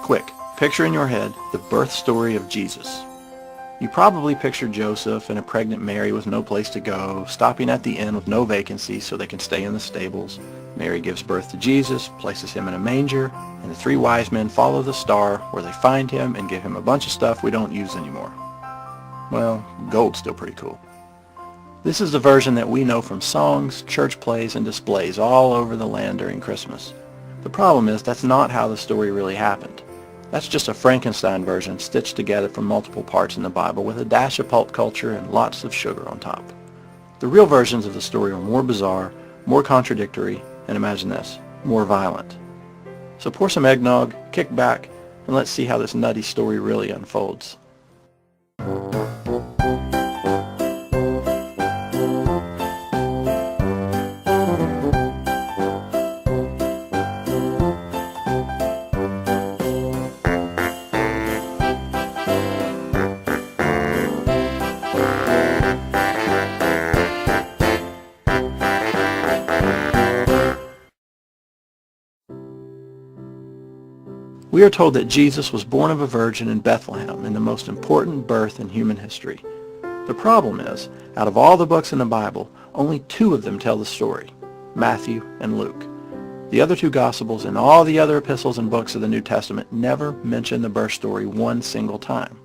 Quick, picture in your head the birth story of Jesus. You probably picture Joseph and a pregnant Mary with no place to go, stopping at the inn with no vacancies so they can stay in the stables. Mary gives birth to Jesus, places him in a manger, and the three wise men follow the star where they find him and give him a bunch of stuff we don't use anymore. Well, gold's still pretty cool. This is the version that we know from songs, church plays, and displays all over the land during Christmas. The problem is that's not how the story really happened. That's just a Frankenstein version stitched together from multiple parts in the Bible with a dash of pulp culture and lots of sugar on top. The real versions of the story are more bizarre, more contradictory, and imagine this, more violent. So pour some eggnog, kick back, and let's see how this nutty story really unfolds. We are told that Jesus was born of a virgin in Bethlehem in the most important birth in human history. The problem is, out of all the books in the Bible, only two of them tell the story, Matthew and Luke. The other two Gospels and all the other epistles and books of the New Testament never mention the birth story one single time.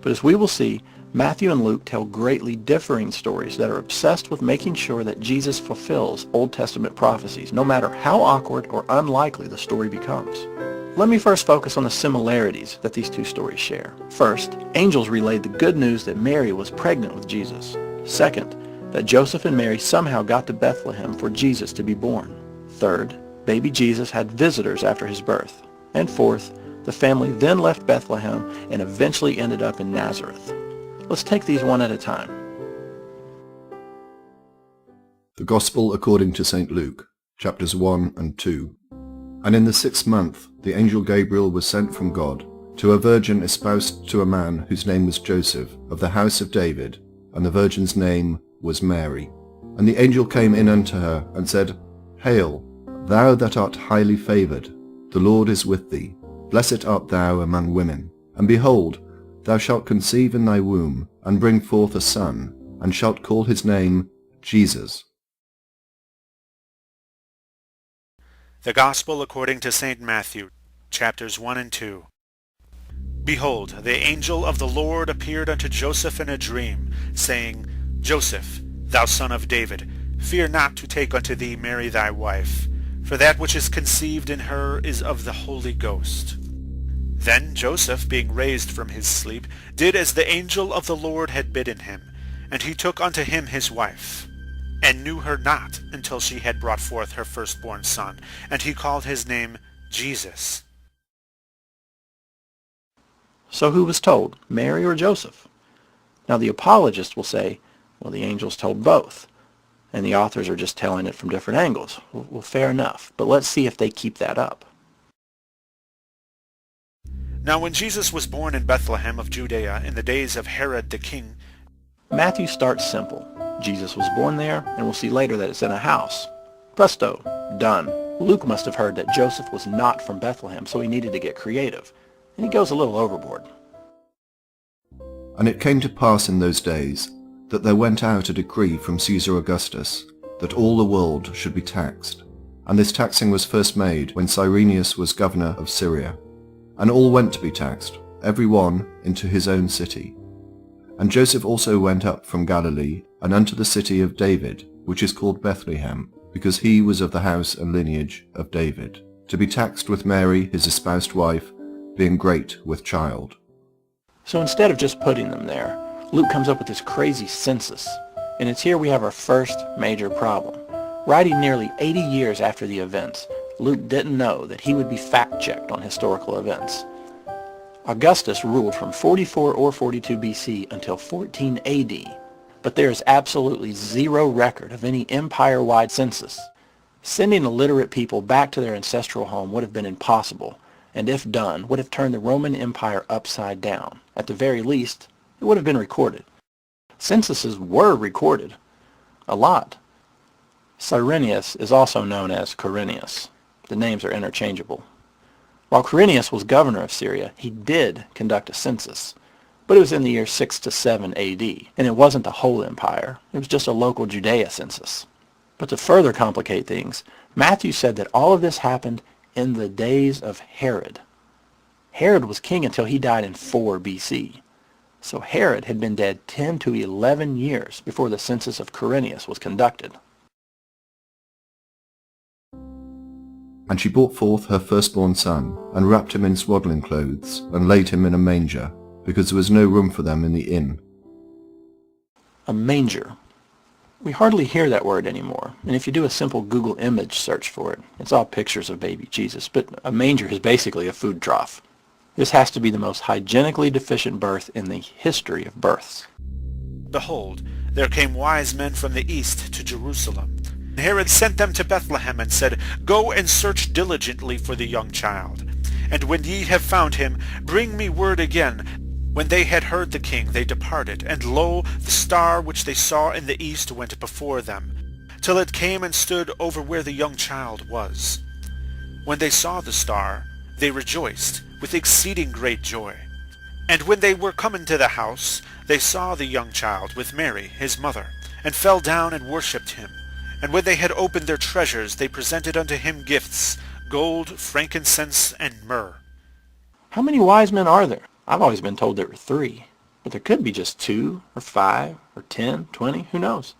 But as we will see, Matthew and Luke tell greatly differing stories that are obsessed with making sure that Jesus fulfills Old Testament prophecies, no matter how awkward or unlikely the story becomes. Let me first focus on the similarities that these two stories share. First, angels relayed the good news that Mary was pregnant with Jesus. Second, that Joseph and Mary somehow got to Bethlehem for Jesus to be born. Third, baby Jesus had visitors after his birth. And fourth, the family then left Bethlehem and eventually ended up in Nazareth. Let's take these one at a time. The Gospel according to St. Luke, chapters 1 and 2. And in the 6th month the angel Gabriel was sent from God to a virgin espoused to a man whose name was Joseph, of the house of David, and the virgin's name was Mary. And the angel came in unto her, and said, Hail, thou that art highly favoured, the Lord is with thee. Blessed art thou among women. And behold, thou shalt conceive in thy womb, and bring forth a son, and shalt call his name Jesus. The Gospel according to St. Matthew, chapters 1 and 2. Behold, the angel of the Lord appeared unto Joseph in a dream, saying, Joseph, thou son of David, fear not to take unto thee Mary thy wife, for that which is conceived in her is of the Holy Ghost. Then Joseph, being raised from his sleep, did as the angel of the Lord had bidden him, and he took unto him his wife, and knew her not until she had brought forth her firstborn son, and he called his name Jesus. So who was told, Mary or Joseph? Now the apologists will say, well, the angels told both, and the authors are just telling it from different angles. Well, fair enough, but let's see if they keep that up. Now when Jesus was born in Bethlehem of Judea in the days of Herod the king, Matthew starts simple. Jesus was born there, and we'll see later that it's in a house. Presto, done. Luke must have heard that Joseph was not from Bethlehem, so he needed to get creative. And he goes a little overboard. And it came to pass in those days that there went out a decree from Caesar Augustus that all the world should be taxed. And this taxing was first made when Cyrenius was governor of Syria. And all went to be taxed, every one into his own city. And Joseph also went up from Galilee, and unto the city of David, which is called Bethlehem, because he was of the house and lineage of David, to be taxed with Mary his espoused wife, being great with child. So instead of just putting them there, Luke comes up with this crazy census. And it's here we have our first major problem. Writing nearly 80 years after the events, Luke didn't know that he would be fact-checked on historical events. Augustus ruled from 44 or 42 BC until 14 AD, but there is absolutely zero record of any empire-wide census. Sending illiterate people back to their ancestral home would have been impossible, and if done, would have turned the Roman Empire upside down. At the very least, it would have been recorded. Censuses were recorded. A lot. Cyrenius is also known as Quirinius. The names are interchangeable. While Quirinius was governor of Syria, he did conduct a census, but it was in the year 6 to 7 AD, and it wasn't the whole empire. It was just a local Judea census. But to further complicate things, Matthew said that all of this happened in the days of Herod. Herod was king until he died in 4 BC. So Herod had been dead 10 to 11 years before the census of Quirinius was conducted. And she brought forth her firstborn son, and wrapped him in swaddling clothes, and laid him in a manger, because there was no room for them in the inn. A manger. We hardly hear that word anymore, and if you do a simple Google image search for it, it's all pictures of baby Jesus, but a manger is basically a food trough. This has to be the most hygienically deficient birth in the history of births. Behold, there came wise men from the east to Jerusalem. Herod sent them to Bethlehem and said, Go and search diligently for the young child. And when ye have found him, bring me word again. When they had heard the king, they departed. And lo, the star which they saw in the east went before them, till it came and stood over where the young child was. When they saw the star, they rejoiced with exceeding great joy. And when they were come into the house, they saw the young child with Mary his mother, and fell down and worshipped him. And when they had opened their treasures, they presented unto him gifts, gold, frankincense, and myrrh. How many wise men are there? I've always been told there were 3, but there could be just 2 or 5 or 10, 20, who knows?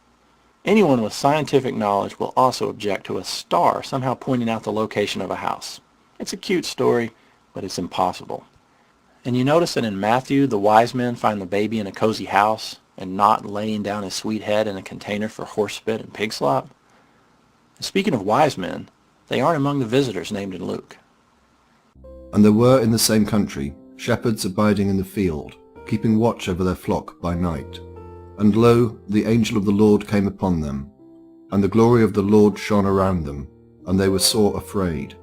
Anyone with scientific knowledge will also object to a star somehow pointing out the location of a house. It's a cute story, but it's impossible. And you notice that in Matthew, the wise men find the baby in a cozy house and not laying down his sweet head in a container for horse spit and pig slop. And speaking of wise men, they aren't among the visitors named in Luke. And there were in the same country shepherds abiding in the field, keeping watch over their flock by night. And lo, the angel of the Lord came upon them, and the glory of the Lord shone around them, and they were sore afraid.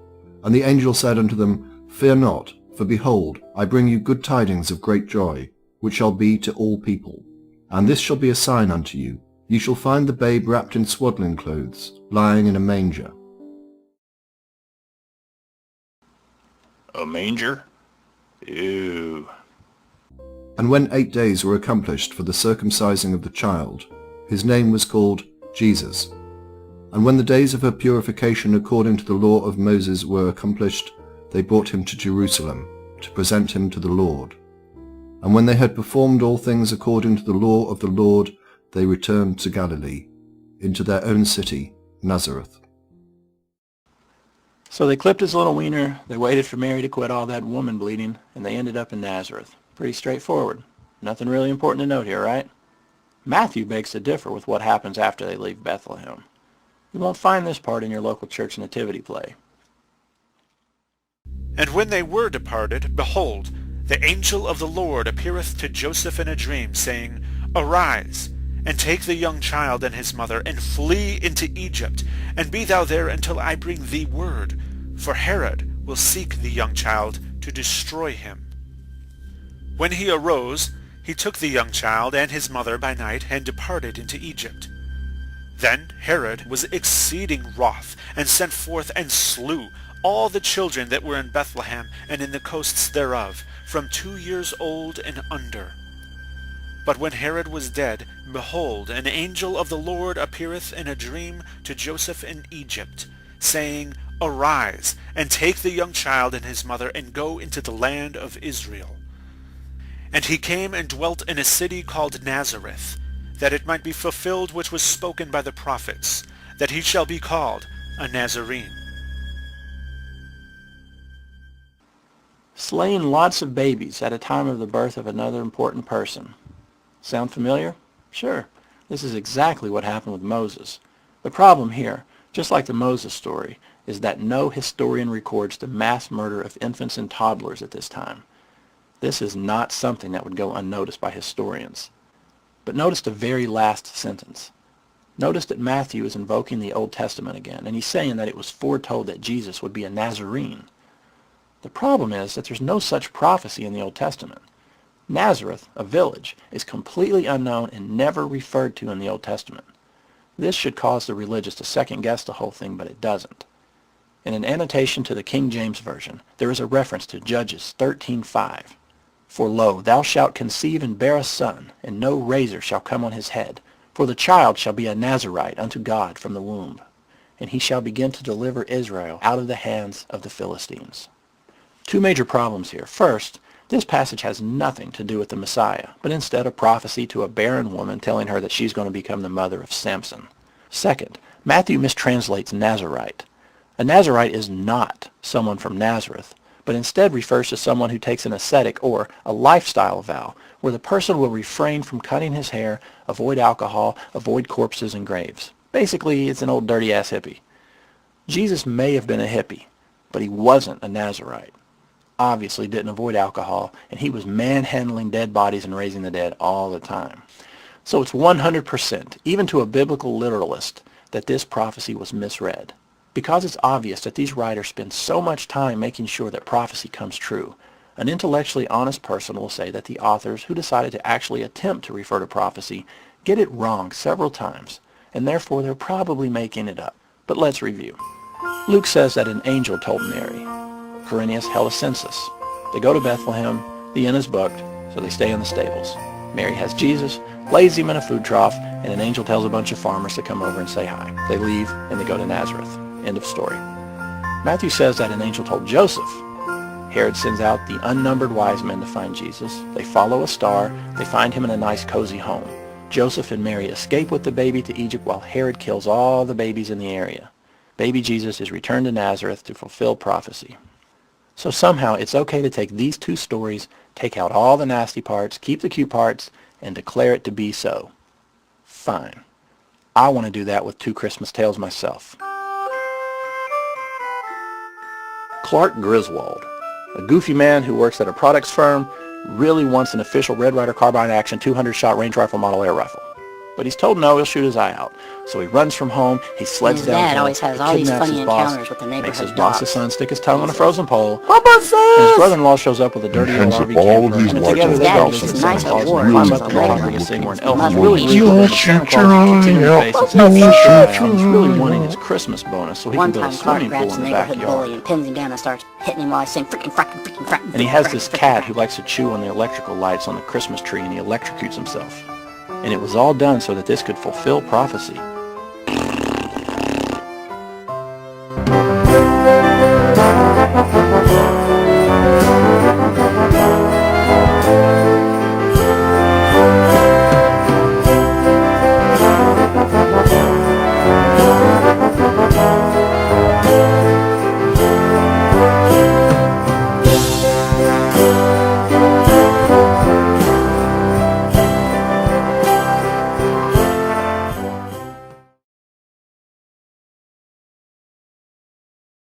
And the angel said unto them, Fear not, for behold, I bring you good tidings of great joy, which shall be to all people. And this shall be a sign unto you. Ye shall find the babe wrapped in swaddling clothes, lying in a manger. A manger? Ew. And when 8 days were accomplished for the circumcising of the child, his name was called Jesus. And when the days of her purification according to the law of Moses were accomplished, they brought him to Jerusalem, to present him to the Lord. And when they had performed all things according to the law of the Lord, they returned to Galilee, into their own city, Nazareth. So they clipped his little wiener, they waited for Mary to quit all that woman bleeding, and they ended up in Nazareth. Pretty straightforward. Nothing really important to note here, right? Matthew begs to differ with what happens after they leave Bethlehem. You won't find this part in your local church nativity play. And when they were departed, behold, the angel of the Lord appeareth to Joseph in a dream, saying, Arise, and take the young child and his mother, and flee into Egypt, and be thou there until I bring thee word, for Herod will seek the young child to destroy him. When he arose, he took the young child and his mother by night, and departed into Egypt. Then Herod was exceeding wroth, and sent forth and slew all the children that were in Bethlehem and in the coasts thereof, from 2 years old and under. But when Herod was dead, behold, an angel of the Lord appeareth in a dream to Joseph in Egypt, saying, Arise, and take the young child and his mother, and go into the land of Israel. And he came and dwelt in a city called Nazareth, that it might be fulfilled which was spoken by the prophets, that he shall be called a Nazarene. Slaying lots of babies at a time of the birth of another important person. Sound familiar? Sure. This is exactly what happened with Moses. The problem here, just like the Moses story, is that no historian records the mass murder of infants and toddlers at this time. This is not something that would go unnoticed by historians. But notice the very last sentence. Notice that Matthew is invoking the Old Testament again, and he's saying that it was foretold that Jesus would be a Nazarene. The problem is that there's no such prophecy in the Old Testament. Nazareth, a village, is completely unknown and never referred to in the Old Testament. This should cause the religious to second-guess the whole thing, but it doesn't. In an annotation to the King James Version, there is a reference to Judges 13:5. For lo, thou shalt conceive and bear a son, and no razor shall come on his head. For the child shall be a Nazarite unto God from the womb, and he shall begin to deliver Israel out of the hands of the Philistines. Two major problems here. First, this passage has nothing to do with the Messiah, but instead a prophecy to a barren woman telling her that she's going to become the mother of Samson. Second, Matthew mistranslates Nazarite. A Nazarite is not someone from Nazareth, but instead refers to someone who takes an ascetic or a lifestyle vow, where the person will refrain from cutting his hair, avoid alcohol, avoid corpses and graves. Basically, it's an old dirty-ass hippie. Jesus may have been a hippie, but he wasn't a Nazarite. Obviously didn't avoid alcohol, and he was manhandling dead bodies and raising the dead all the time. So it's 100%, even to a biblical literalist, that this prophecy was misread. Because it's obvious that these writers spend so much time making sure that prophecy comes true, an intellectually honest person will say that the authors who decided to actually attempt to refer to prophecy get it wrong several times, and therefore they're probably making it up. But let's review. Luke says that an angel told Mary. Quirinius held a census. They go to Bethlehem, the inn is booked, so they stay in the stables. Mary has Jesus, lays him in a food trough, and an angel tells a bunch of farmers to come over and say hi. They leave, and they go to Nazareth. End of story. Matthew says that an angel told Joseph. Herod sends out the unnumbered wise men to find Jesus. They follow a star. They find him in a nice, cozy home. Joseph and Mary escape with the baby to Egypt while Herod kills all the babies in the area. Baby Jesus is returned to Nazareth to fulfill prophecy. So somehow it's okay to take these two stories, take out all the nasty parts, keep the cute parts, and declare it to be so. Fine. I want to do that with 2 Christmas Tales myself. Clark Griswold, a goofy man who works at a products firm, really wants an official Red Ryder carbine action 200-shot range rifle model air rifle. But he's told no, he'll shoot his eye out. So he runs from home, he sleds down. His dad always has all these funny encounters with the neighborhood makes his dogs. boss's son stick his tongue on a frozen pole. What was And his this? brother-in-law shows up with a dirty old RV camper, and together they go His to dad the nice Santa Claus award and climb as up a the wall lady. to sing where an elf Mother is really needs weak, you. but Santa Claus kicks him in the face and says, he's really wanting his Christmas bonus so he One can build a time, Clark swimming pool grabs in the the neighborhood bully backyard. and pins him down and starts hitting him while he's saying frickin' frackin'. And he has this cat who likes to chew on the electrical lights on the Christmas tree, and he electrocutes himself. And it was all done so that this could fulfill prophecy.